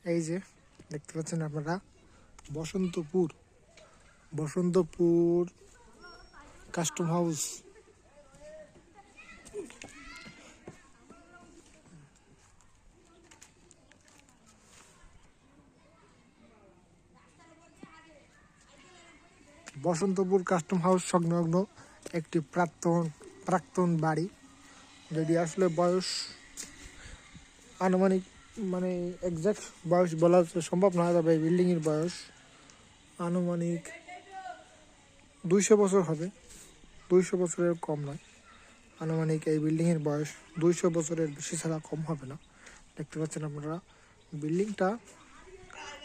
এই যে দেখতে পাচ্ছেন আপনারা Basantapur custom house. Basantapur custom house সংলগ্ন একটি প্রাক্তন বাড়ি, যদি আসলে বয়স আনুমানিক মানে এক্সাক্ট বয়স বলা সম্ভব না, তবে এই বিল্ডিংয়ের বয়স আনুমানিক 200 বছর হবে। 200 বছরের কম নয়, আনুমানিক এই বিল্ডিংয়ের বয়স 200 বছরের বেশি ছাড়া কম হবে না। দেখতে পাচ্ছেন আপনারা বিল্ডিংটা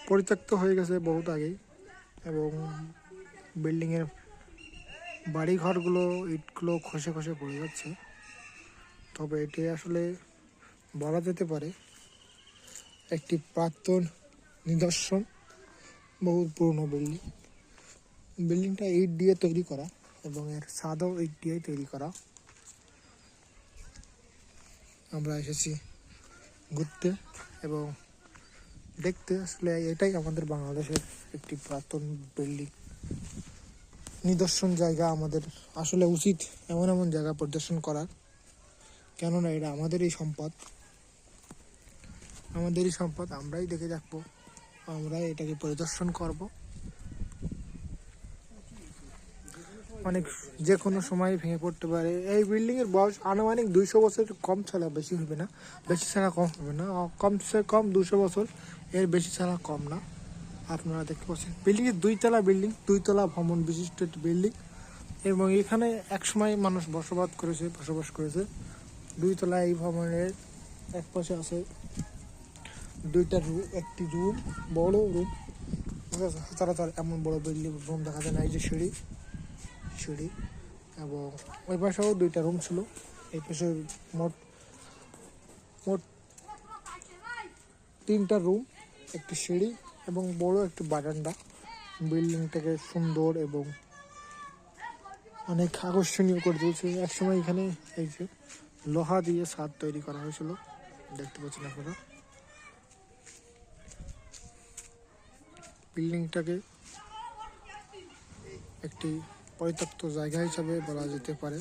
পরিত্যক্ত হয়ে গেছে বহুত আগেই, এবং বিল্ডিংয়ের বাড়িঘরগুলো ইটগুলো খসে খসে পড়ে যাচ্ছে। তবে এটি আসলে বলা যেতে পারে একটি প্রাক্তন নিদর্শন, বহুত পুরনো বিল্ডিংটা ইট দিয়ে তৈরি করা এবং এর ছাদও ইট দিয়ে তৈরি করা। আমরা এসেছি ঘুরতে এবং দেখতে, আসলে এটাই আমাদের বাংলাদেশের একটি প্রাক্তন বিল্ডিং নিদর্শন জায়গা। আমাদের আসলে উচিত এমন এমন জায়গা পরিদর্শন করার, কেননা এটা আমাদেরই সম্পদ, আমরাই দেখে রাখবো, আমরাই এটাকে পরিদর্শন করব। অনেক যে কোনো সময় ভেঙে পড়তে পারে। এই বিল্ডিংয়ের বয়স আনুমানিক 200 বছরের কম ছাড়া বেশি হবে না, বেশি ছাড়া কম হবে না, কমসে কম 200 বছর, এর বেশি ছাড়া কম না। আপনারা দেখতে পাচ্ছেন বিল্ডিংয়ের 2 তলা বিল্ডিং, 2 তলা ভবন বিশিষ্ট একটি বিল্ডিং, এবং এখানে একসময় মানুষ বসবাস করেছে। 2 তলা এই ভবনের এক পাশে আছে 2টা রুম, একটি রুম, বড় রুম। সচরাচর এমন বড় বিল্ডিং রুম দেখা যায় না। এই যে সিঁড়ি, এবং ওই পাশেও 2টা রুম ছিল। এই পাশে মোট 3টা রুম, একটি সিঁড়ি এবং বড় একটি বারান্দা। বিল্ডিংটাকে সুন্দর এবং অনেক আকর্ষণীয় করে তুলছে। একসময় এখানে এই যে লোহা দিয়ে ছাদ তৈরি করা হয়েছিল, দেখতে পাচ্ছেন আপনারা। বিল্ডিংটাকে একটি পরিত্যক্ত জায়গা হিসাবে বলা যেতে পারে।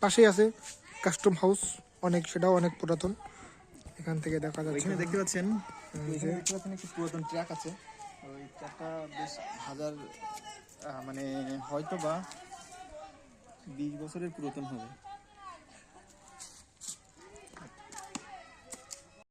পাশেই আছে কাস্টম হাউস, সেটাও অনেক পুরাতন। এখান থেকে দেখা যাচ্ছে, দেখতে পাচ্ছেন একটি পুরাতন ট্রাক আছে। ওই ট্রাকটা বেশ মানে হয়তো বা 20 বছরের পুরাতন হবে।